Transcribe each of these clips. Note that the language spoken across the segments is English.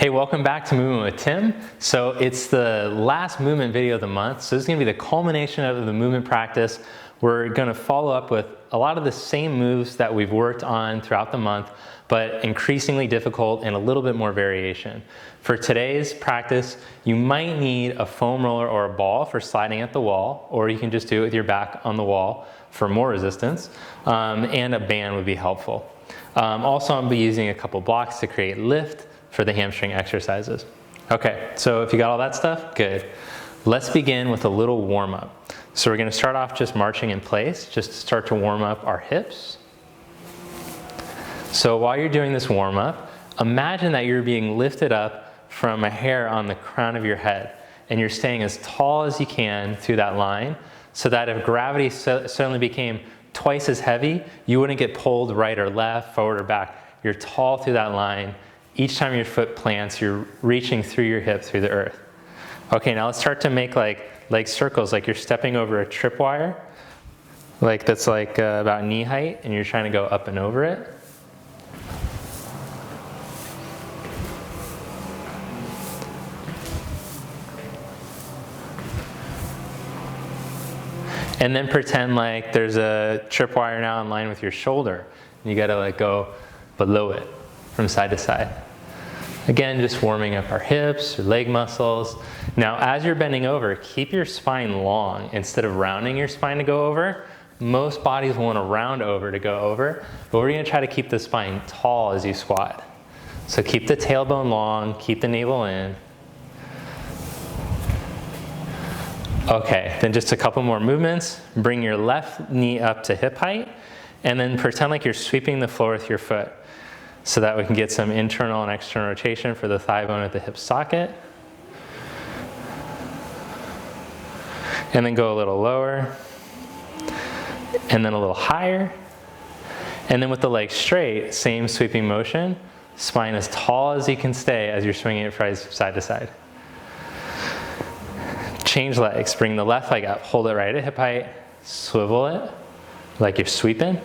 Hey, welcome back to Movement with Tim. So it's the last movement video of the month. So this is gonna be the culmination of the movement practice. We're gonna follow up with a lot of the same moves that we've worked on throughout the month, but increasingly difficult and a little bit more variation. For today's practice, you might need a foam roller or a ball for sliding at the wall, or you can just do it with your back on the wall for more resistance, and a band would be helpful. Also, I'll be using a couple blocks to create lift for the hamstring exercises. Okay, so if you got all that stuff, good. Let's begin with a little warm up. So we're gonna start off just marching in place, just to start to warm up our hips. So while you're doing this warm up, imagine that you're being lifted up from a hair on the crown of your head, and you're staying as tall as you can through that line, so that if gravity suddenly became twice as heavy, you wouldn't get pulled right or left, forward or back. You're tall through that line. Each time your foot plants, you're reaching through your hip through the earth. Okay, now let's start to make like circles, like you're stepping over a tripwire, like that's like about knee height, and you're trying to go up and over it. And then pretend like there's a tripwire now in line with your shoulder. You gotta like go below it from side to side. Again, just warming up our hips, your leg muscles. Now, as you're bending over, keep your spine long instead of rounding your spine to go over. Most bodies want to round over to go over, but we're gonna try to keep the spine tall as you squat. So keep the tailbone long, keep the navel in. Okay, then just a couple more movements. Bring your left knee up to hip height, and then pretend like you're sweeping the floor with your foot, so that we can get some internal and external rotation for the thigh bone at the hip socket. And then go a little lower, and then a little higher. And then with the legs straight, same sweeping motion, spine as tall as you can stay as you're swinging it from side to side. Change legs, bring the left leg up, hold it right at hip height, swivel it like you're sweeping.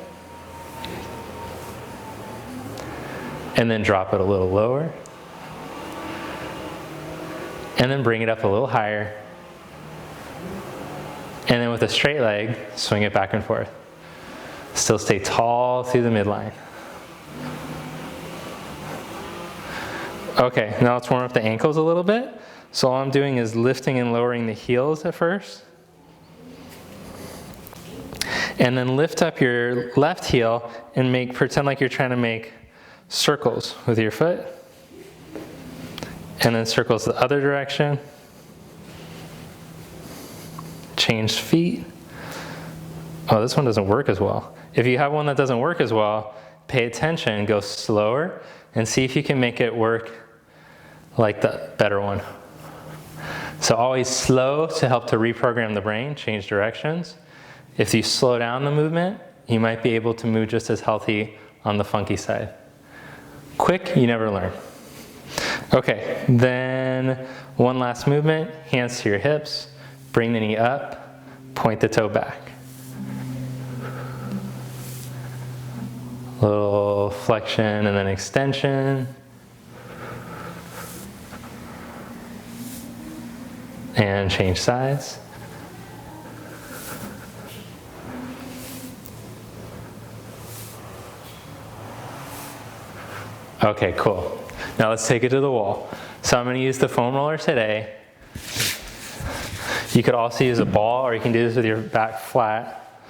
And then drop it a little lower. And then bring it up a little higher. And then with a straight leg, swing it back and forth. Still stay tall through the midline. Okay, now let's warm up the ankles a little bit. So all I'm doing is lifting and lowering the heels at first. And then lift up your left heel and pretend like you're trying to make circles with your foot, and then circles the other direction. Change feet. Oh, this one doesn't work as well. If you have one that doesn't work as well, pay attention, go slower, and see if you can make it work like the better one. So always slow to help to reprogram the brain, change directions. If you slow down the movement, you might be able to move just as healthy on the funky side. Quick, you never learn. Okay, then one last movement, hands to your hips, bring the knee up, point the toe back. Little flexion and then extension. And change sides. Okay, cool. Now let's take it to the wall. So I'm going to use the foam roller today. You could also use a ball, or you can do this with your back flat.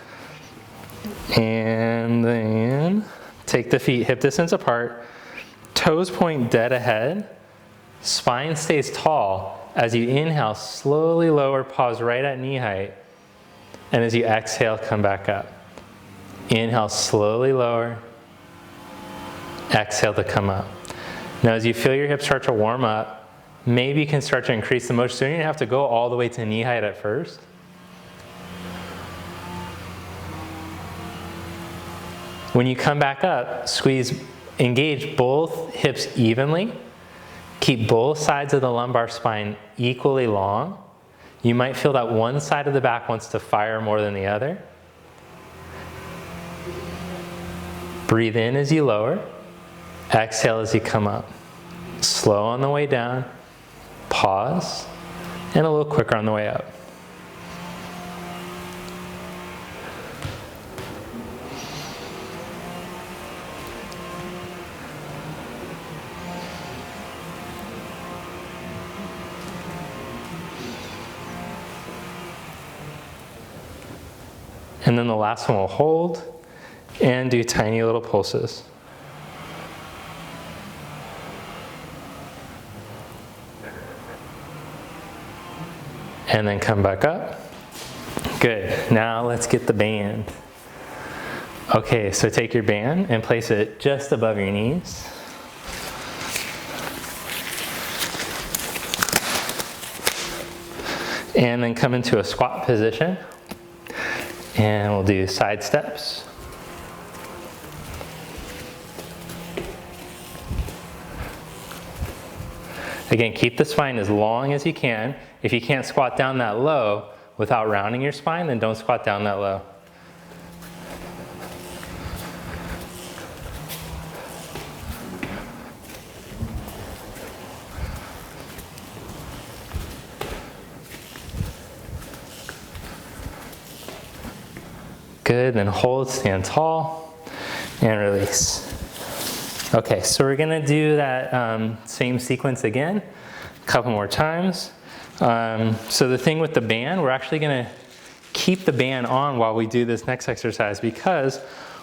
And then take the feet hip distance apart. Toes point dead ahead. Spine stays tall. As you inhale, slowly lower, pause right at knee height. And as you exhale, come back up. Inhale, slowly lower. Exhale to come up. Now as you feel your hips start to warm up, maybe you can start to increase the motion. So you don't have to go all the way to knee height at first. When you come back up, engage both hips evenly. Keep both sides of the lumbar spine equally long. You might feel that one side of the back wants to fire more than the other. Breathe in as you lower. Exhale as you come up. Slow on the way down, pause, and a little quicker on the way up. And then the last one will hold and do tiny little pulses. And then come back up. Good. Now let's get the band. Okay, so take your band and place it just above your knees. And then come into a squat position. And we'll do side steps. Again, keep the spine as long as you can. If you can't squat down that low without rounding your spine, then don't squat down that low. Good, then hold, stand tall, and release. Okay, so we're gonna do that same sequence again, a couple more times. So the thing with the band, we're actually gonna keep the band on while we do this next exercise, because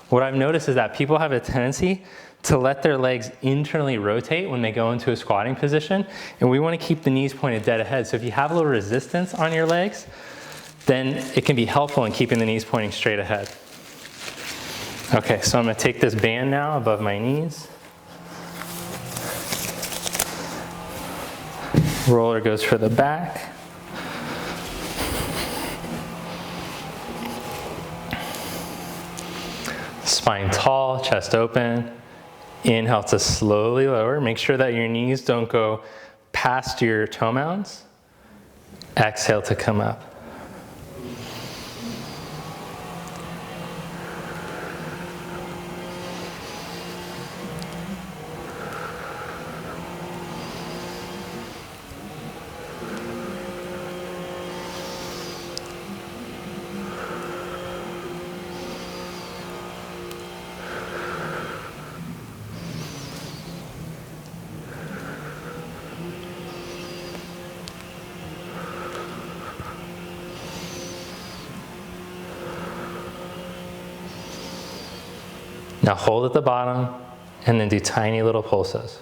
what I've noticed is that people have a tendency to let their legs internally rotate when they go into a squatting position, and we wanna keep the knees pointed dead ahead. So if you have a little resistance on your legs, then it can be helpful in keeping the knees pointing straight ahead. Okay, so I'm gonna take this band now above my knees. Roller goes for the back. Spine tall, chest open. Inhale to slowly lower. Make sure that your knees don't go past your toe mounds. Exhale to come up. Now hold at the bottom and then do tiny little pulses.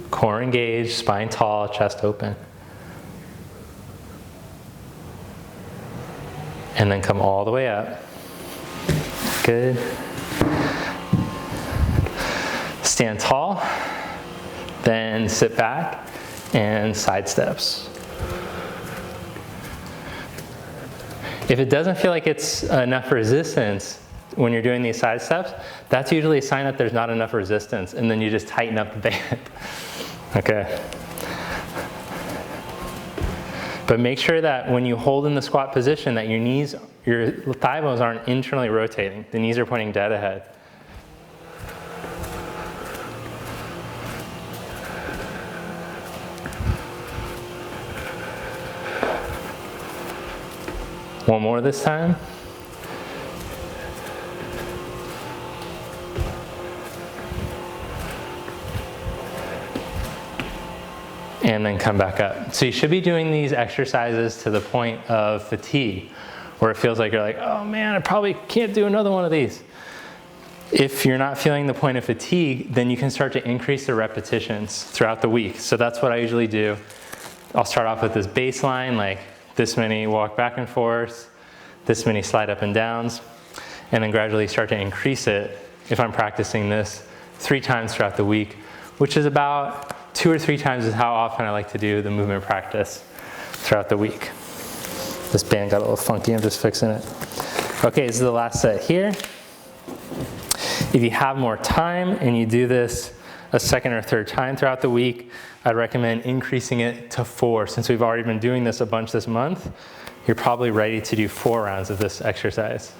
Core engaged, spine tall, chest open. And then come all the way up. Good. Stand tall, then sit back and side steps. If it doesn't feel like it's enough resistance when you're doing these side steps, that's usually a sign that there's not enough resistance, and then you just tighten up the band. Okay. But make sure that when you hold in the squat position that your thigh bones aren't internally rotating. The knees are pointing dead ahead. One more this time. And then come back up. So you should be doing these exercises to the point of fatigue, where it feels like you're like, oh man, I probably can't do another one of these. If you're not feeling the point of fatigue, then you can start to increase the repetitions throughout the week. So that's what I usually do. I'll start off with this baseline, like this many walk back and forth, this many slide up and downs, and then gradually start to increase it if I'm practicing this 3 times throughout the week, which is about 2 or 3 times is how often I like to do the movement practice throughout the week. This band got a little funky, I'm just fixing it. Okay, this is the last set here. If you have more time and you do this a second or third time throughout the week, I'd recommend increasing it to 4. Since we've already been doing this a bunch this month, you're probably ready to do 4 rounds of this exercise.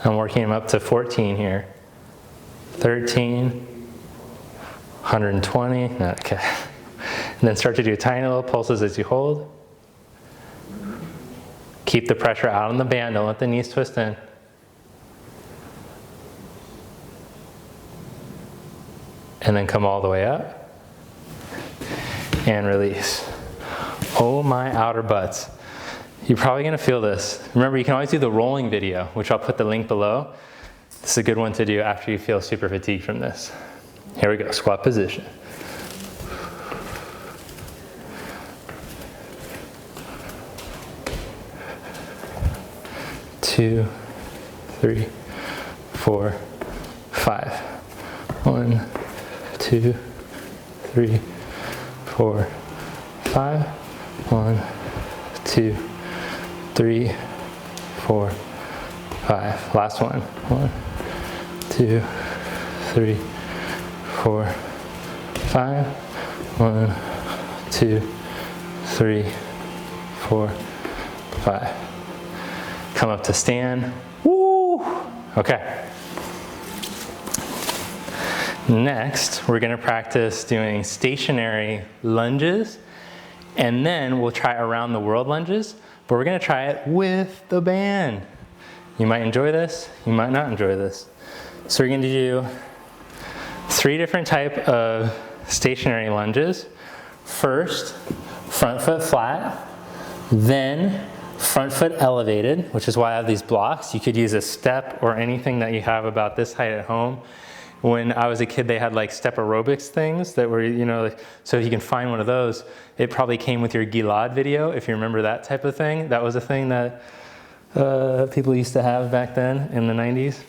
I'm working them up to 14 here. 13, 120, okay. And then start to do tiny little pulses as you hold. Keep the pressure out on the band, don't let the knees twist in. And then come all the way up. And release. Oh my outer butts. You're probably gonna feel this. Remember, you can always do the rolling video, which I'll put the link below. This is a good one to do after you feel super fatigued from this. Here we go, squat position. Two, three, four, five. 1, 2, 3, 4, 5. 1, 2, 3, 4, 5. Last one. 1, 2, 3, 4, 5. 1, 2, 3, 4, 5. Come up to stand. Woo! Okay. Next, we're going to practice doing stationary lunges, and then we'll try around the world lunges, but we're going to try it with the band. You might enjoy this, you might not enjoy this. So we're going to do 3 different types of stationary lunges. First, front foot flat, then front foot elevated, which is why I have these blocks. You could use a step or anything that you have about this height at home. When I was a kid, they had like step aerobics things that were, you know, like, so if you can find one of those, it probably came with your Gilad video, if you remember that type of thing. That was a thing that people used to have back then in the 90s.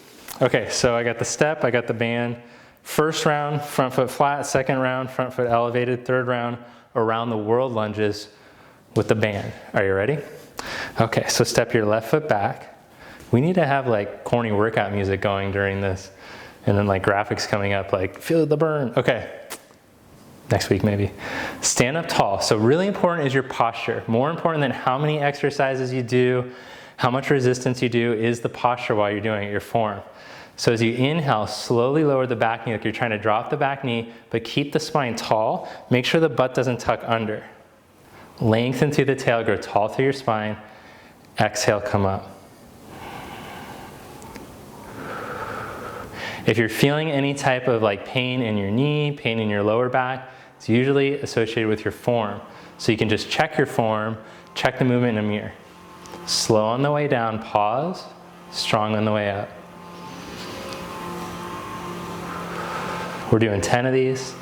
Okay, so I got the step, I got the band. First round, front foot flat. Second round, front foot elevated. Third round, around the world lunges with the band. Are you ready? Okay, so step your left foot back. We need to have like corny workout music going during this. And then like graphics coming up like, feel the burn. Okay, next week maybe. Stand up tall. So really important is your posture. More important than how many exercises you do, how much resistance you do, is the posture while you're doing it, your form. So as you inhale, slowly lower the back knee, like you're trying to drop the back knee, but keep the spine tall. Make sure the butt doesn't tuck under. Lengthen through the tail, grow tall through your spine. Exhale, come up. If you're feeling any type of like pain in your knee, pain in your lower back, it's usually associated with your form. So you can just check your form, check the movement in a mirror. Slow on the way down, pause, strong on the way up. We're doing 10 of these.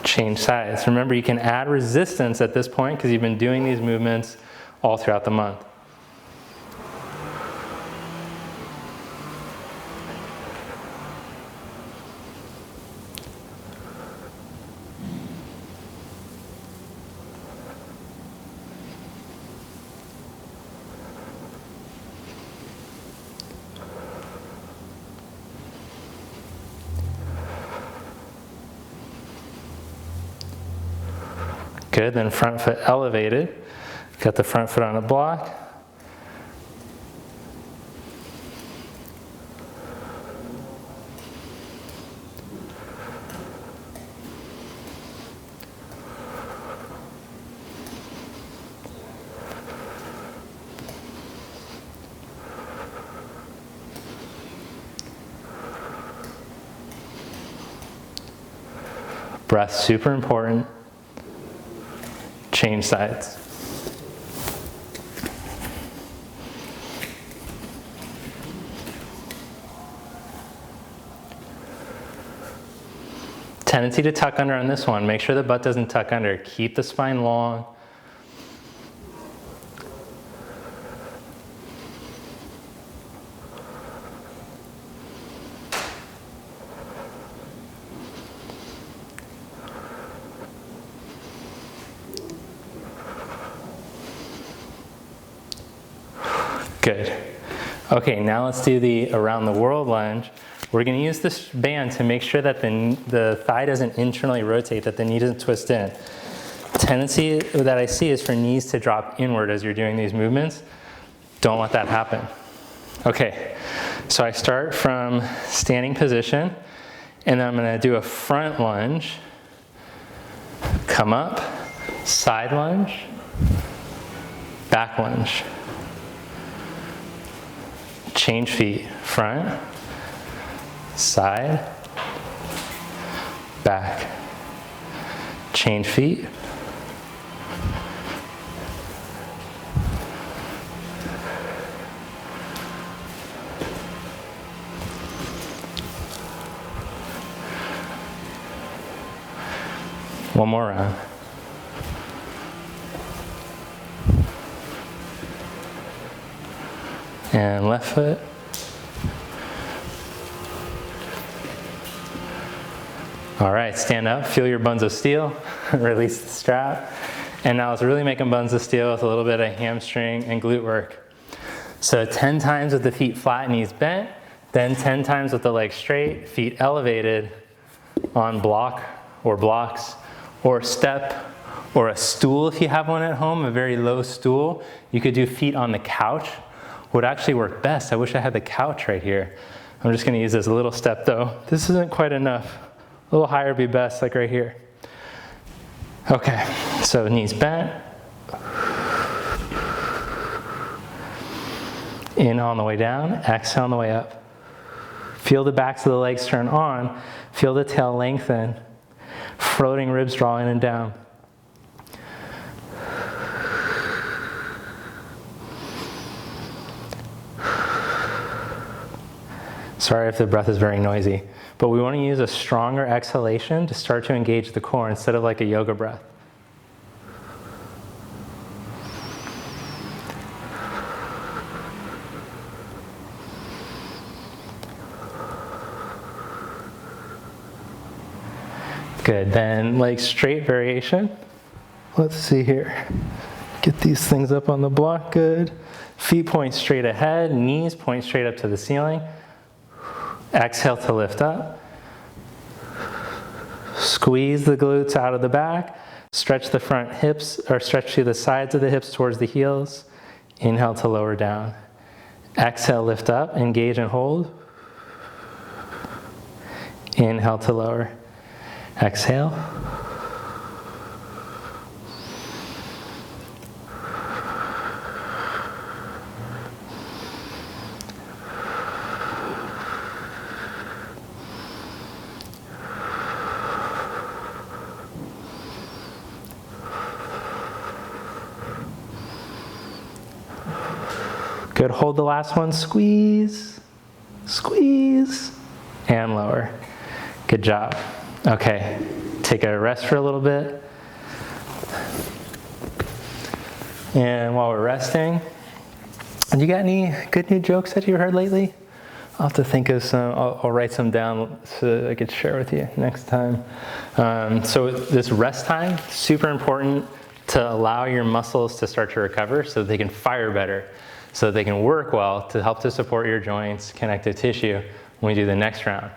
Change sides. Remember, you can add resistance at this point because you've been doing these movements all throughout the month. Good, then front foot elevated. Got the front foot on a block. Breath, super important. Change sides. Tendency to tuck under on this one. Make sure the butt doesn't tuck under. Keep the spine long. Good. Okay, now let's do the around the world lunge. we're going to use this band to make sure that the thigh doesn't internally rotate, that the knee doesn't twist in. Tendency that I see is for knees to drop inward as you're doing these movements. Don't let that happen. Okay, so I start from standing position, and then I'm going to do a front lunge, come up, side lunge, back lunge. Change feet, front, side, back. Change feet. One more round. And left foot. All right, stand up, feel your buns of steel, release the strap. And now let's really make them buns of steel with a little bit of hamstring and glute work. So 10 times with the feet flat, knees bent, then 10 times with the legs straight, feet elevated on block or blocks or step or a stool if you have one at home, a very low stool. You could do feet on the couch. Would actually work best. I wish I had the couch right here. I'm just going to use this little step though. This isn't quite enough. A little higher would be best, like right here. Okay, so knees bent. Inhale on the way down, exhale on the way up. Feel the backs of the legs turn on. Feel the tail lengthen. Floating ribs draw in and down. Sorry if the breath is very noisy, but we want to use a stronger exhalation to start to engage the core instead of like a yoga breath. Good, then leg straight variation. Let's see here. Get these things up on the block, good. Feet point straight ahead, knees point straight up to the ceiling. Exhale to lift up. Squeeze the glutes out of the back. Stretch the front hips, or stretch to the sides of the hips towards the heels. Inhale to lower down. Exhale, lift up, engage and hold. Inhale to lower. Exhale. Good, hold the last one, squeeze, squeeze, and lower. Good job. Okay, take a rest for a little bit. And while we're resting, you got any good new jokes that you heard lately? I'll have to think of some, I'll write some down so I could share with you next time. So this rest time, super important to allow your muscles to start to recover so they can fire better, so they can work well to help to support your joints, connective tissue when we do the next round.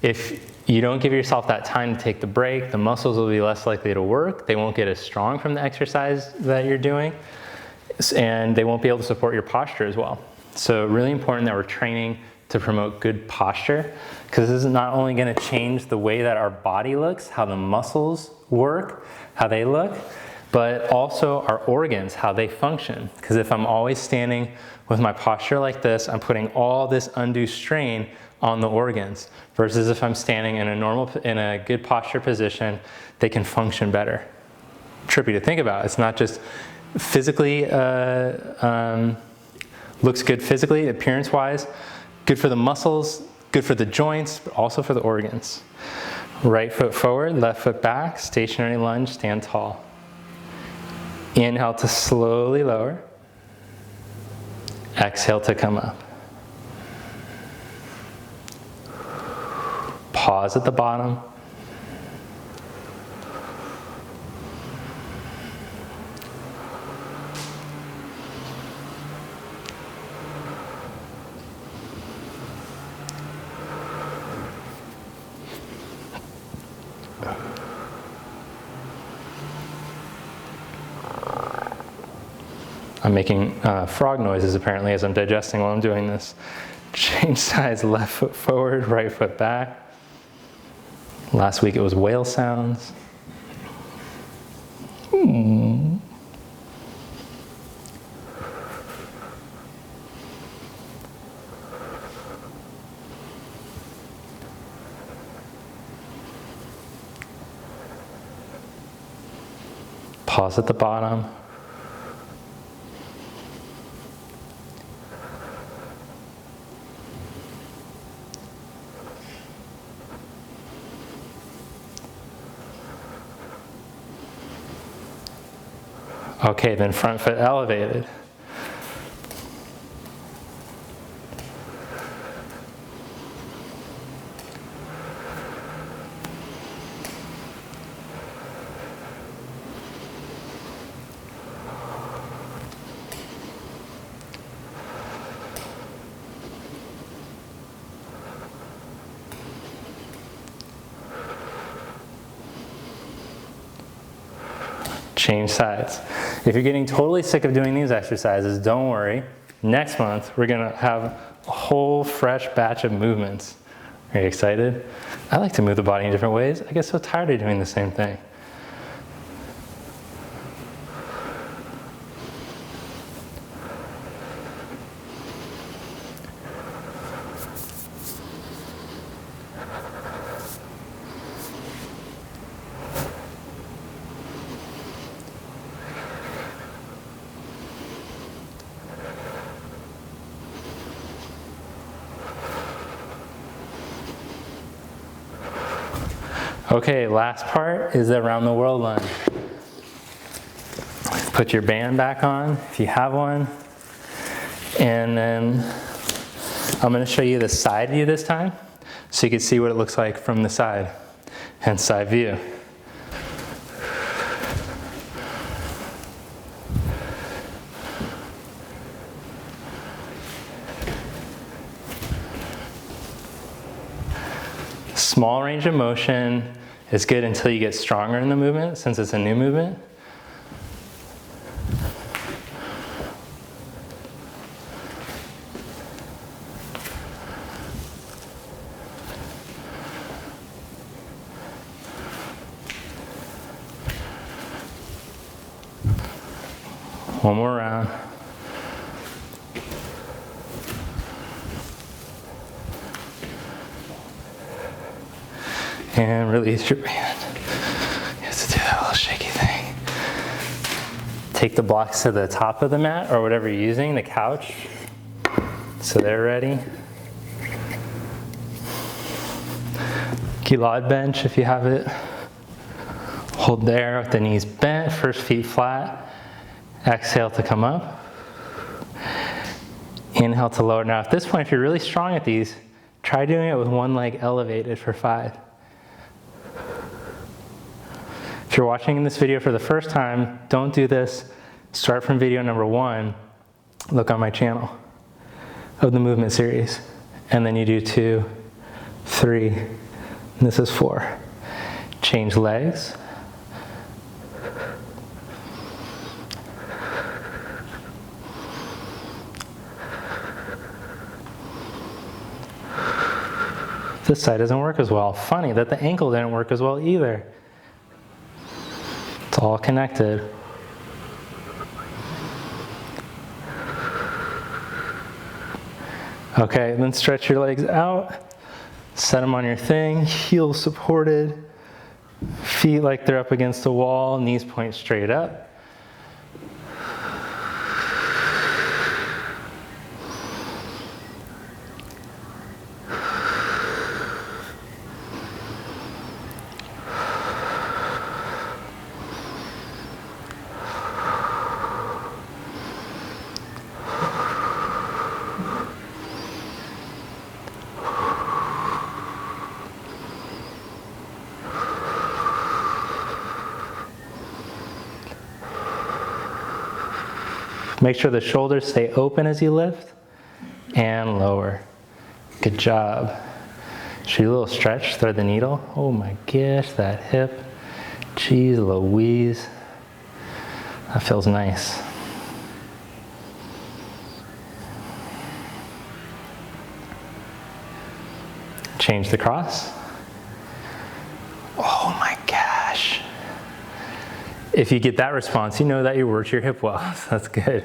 If you don't give yourself that time to take the break, the muscles will be less likely to work. They won't get as strong from the exercise that you're doing, and they won't be able to support your posture as well. So really important that we're training to promote good posture, because this is not only going to change the way that our body looks, how the muscles work, how they look, but also our organs, how they function. Because if I'm always standing with my posture like this, I'm putting all this undue strain on the organs, versus if I'm standing in a good posture position, they can function better. Trippy to think about. It's not just physically, looks good physically, appearance-wise, good for the muscles, good for the joints, but also for the organs. Right foot forward, left foot back, stationary lunge, stand tall. Inhale to slowly lower. Exhale to come up. Pause at the bottom. I'm making frog noises apparently as I'm digesting while I'm doing this. Change sides, left foot forward, right foot back. Last week it was whale sounds. Pause at the bottom. Okay, then front foot elevated. Change sides. If you're getting totally sick of doing these exercises, don't worry. Next month, we're gonna have a whole fresh batch of movements. Are you excited? I like to move the body in different ways. I get so tired of doing the same thing. Okay, last part is the around the world lunge. Put your band back on if you have one. And then I'm going to show you the side view this time so you can see what it looks like from the side, hence side view. Small range of motion is good until you get stronger in the movement, since it's a new movement. One more round. And release your band. You have to do that little shaky thing. Take the blocks to the top of the mat or whatever you're using, the couch, so they're ready. Gilad bench if you have it. Hold there with the knees bent, first feet flat. Exhale to come up. Inhale to lower. Now at this point, if you're really strong at these, try doing it with one leg elevated for 5. If you're watching this video for the first time, don't do this. Start from video number 1. Look on my channel of the movement series. And then you do 2, 3, and this is 4. Change legs. This side doesn't work as well. Funny that the ankle didn't work as well either. It's all connected. Okay, then stretch your legs out. Set them on your thing, heels supported. Feet like they're up against the wall, knees point straight up. Make sure the shoulders stay open as you lift and lower. Good job. Should we do a little stretch, thread the needle? Oh my gosh, that hip. Jeez Louise. That feels nice. Change the cross. Oh my gosh. If you get that response, you know that you worked your hip well. That's good.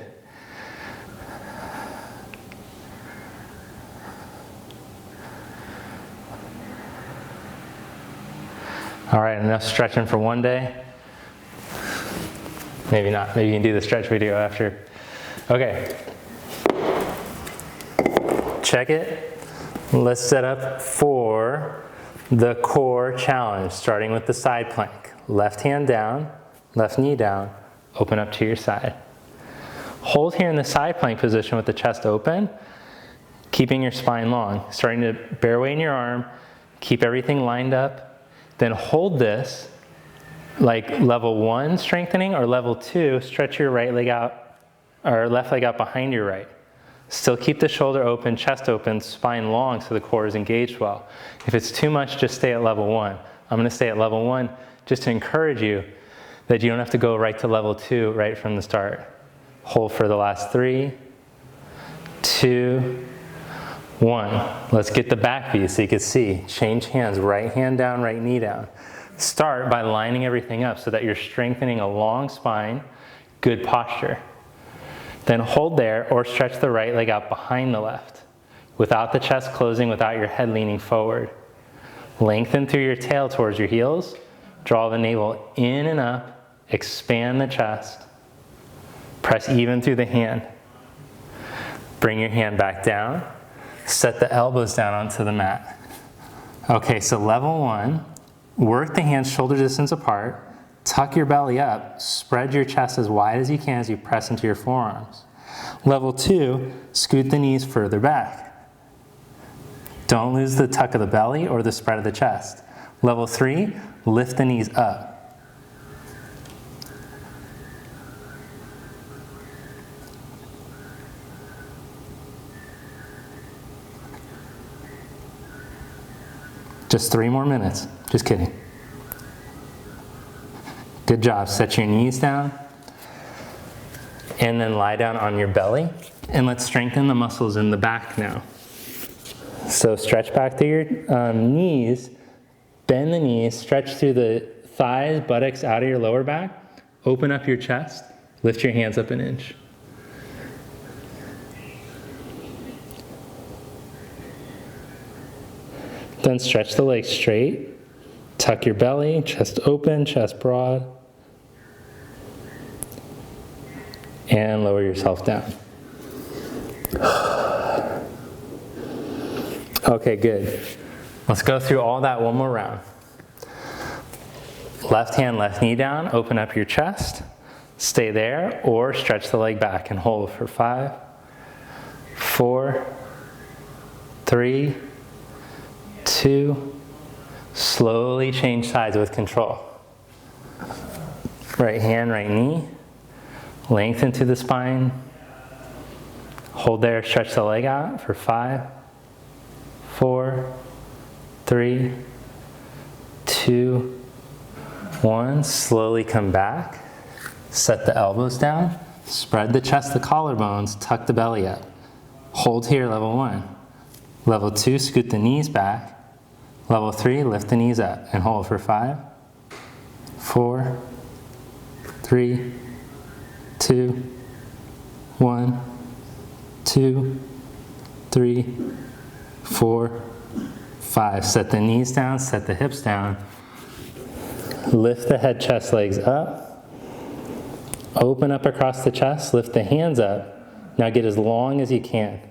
All right, enough stretching for one day. Maybe not. Maybe you can do the stretch video after. Okay. Check it. Let's set up for the core challenge, starting with the side plank. Left hand down, left knee down, open up to your side. Hold here in the side plank position with the chest open, keeping your spine long. Starting to bear weight in your arm, keep everything lined up. Then hold this like level 1 strengthening, or level 2, stretch your right leg out, or left leg out behind your right. Still keep the shoulder open, chest open, spine long so the core is engaged well. If it's too much, just stay at level 1. I'm going to stay at level 1 just to encourage you that you don't have to go right to level 2 right from the start. Hold for the last 3, 2, 1. Let's get the back view so you can see. Change hands, right hand down, right knee down. Start by lining everything up so that you're strengthening a long spine, good posture. Then hold there or stretch the right leg out behind the left without the chest closing, without your head leaning forward. Lengthen through your tail towards your heels. Draw the navel in and up. Expand the chest. Press even through the hand. Bring your hand back down. Set the elbows down onto the mat. Okay, so level 1, work the hands shoulder distance apart, tuck your belly up, spread your chest as wide as you can as you press into your forearms. Level 2, scoot the knees further back. Don't lose the tuck of the belly or the spread of the chest. Level 3, lift the knees up. Just 3 more minutes. Just kidding. Good job. Set your knees down. And then lie down on your belly. And let's strengthen the muscles in the back now. So stretch back to your knees. Bend the knees. Stretch through the thighs, buttocks out of your lower back. Open up your chest. Lift your hands up an inch. Then stretch the legs straight, tuck your belly, chest open, chest broad, and lower yourself down. Okay, good. Let's go through all that one more round. Left hand, left knee down, open up your chest, stay there, or stretch the leg back and hold for 5, 4, 3, 2, slowly change sides with control. Right hand, right knee, lengthen to the spine. Hold there, stretch the leg out for 5, 4, 3, 2, 1. Slowly come back. Set the elbows down. Spread the chest, the collarbones, tuck the belly up. Hold here, level 1. Level 2, scoot the knees back. Level 3, lift the knees up and hold for 5, 4, 3, 2, 1, 2, 3, 4, 5. Set the knees down, set the hips down. Lift the head, chest, legs up. Open up across the chest, lift the hands up. Now get as long as you can.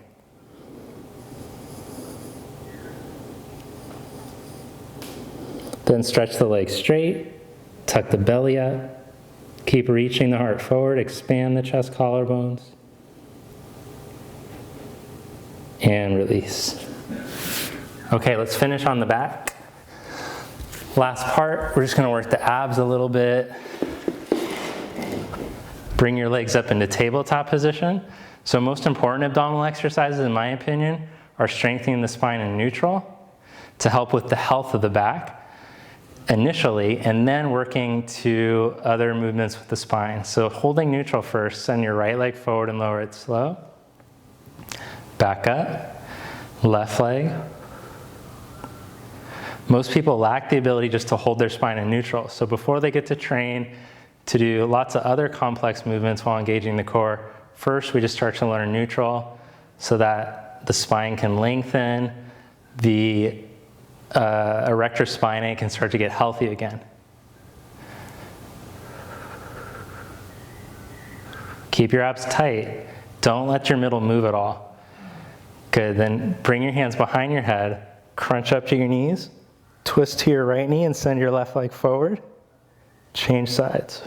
Then stretch the legs straight, tuck the belly up, keep reaching the heart forward, expand the chest collarbones, and release. Okay, let's finish on the back. Last part, we're just gonna work the abs a little bit. Bring your legs up into tabletop position. So most important abdominal exercises, in my opinion, are strengthening the spine in neutral to help with the health of the back initially, and then working to other movements with the spine. So holding neutral first, send your right leg forward and lower it slow. Back up, left leg, Most people lack the ability just to hold their spine in neutral. So before they get to train to do lots of other complex movements while engaging the core, first we just start to learn neutral so that the spine can lengthen, the erector spinae can start to get healthy again. Keep your abs tight. Don't let your middle move at all. Good, then bring your hands behind your head, crunch up to your knees, twist to your right knee and send your left leg forward. Change sides.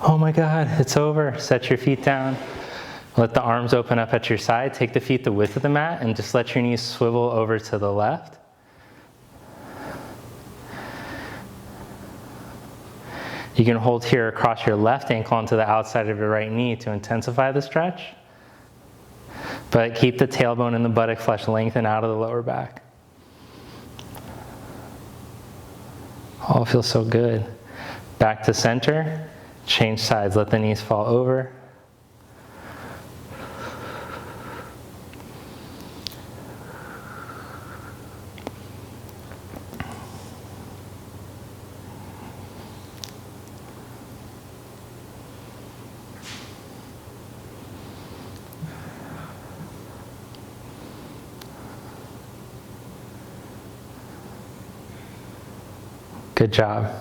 Oh my God, it's over. Set your feet down. Let the arms open up at your side. Take the feet the width of the mat and just let your knees swivel over to the left. You can hold here across your left ankle onto the outside of your right knee to intensify the stretch. But keep the tailbone and the buttock flesh lengthened out of the lower back. Oh, it feels so good. Back to center. Change sides. Let the knees fall over. Good job.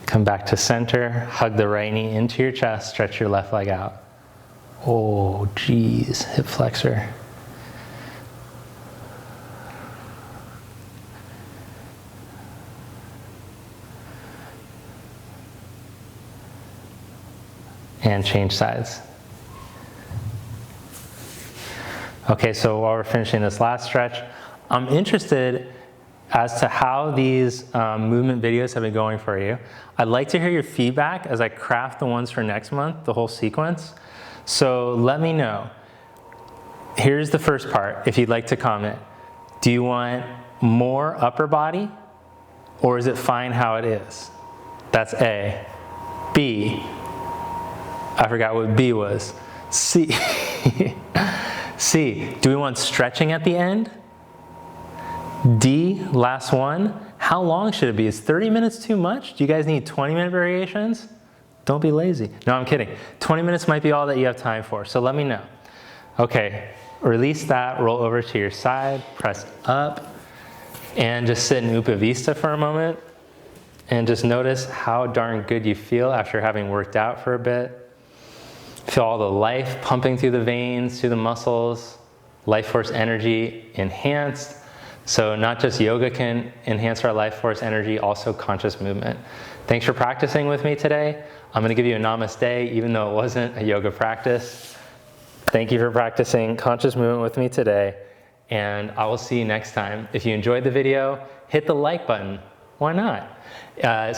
Come back to center, hug the right knee into your chest, stretch your left leg out. Oh, geez, hip flexor. And change sides. Okay, so while we're finishing this last stretch, I'm interested as to how these movement videos have been going for you. I'd like to hear your feedback as I craft the ones for next month, the whole sequence. So let me know. Here's the first part, if you'd like to comment. Do you want more upper body, or is it fine how it is? That's A. B, I forgot what B was. C, C, do we want stretching at the end? D, last one, how long should it be? Is 30 minutes too much? Do you guys need 20-minute variations? Don't be lazy. No, I'm kidding. 20 minutes might be all that you have time for, so let me know. Okay, release that, roll over to your side, press up, and just sit in Upavista for a moment. And just notice how darn good you feel after having worked out for a bit. Feel all the life pumping through the veins, through the muscles, life force energy enhanced. So not just yoga can enhance our life force energy, also conscious movement. Thanks for practicing with me today. I'm going to give you a namaste, even though it wasn't a yoga practice. Thank you for practicing conscious movement with me today, and I will see you next time. If you enjoyed the video, hit the like button. Why not?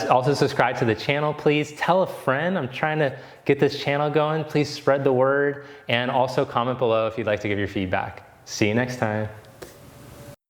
Also subscribe to the channel, please. Tell a friend. I'm trying to get this channel going. Please spread the word, and also comment below if you'd like to give your feedback. See you next time.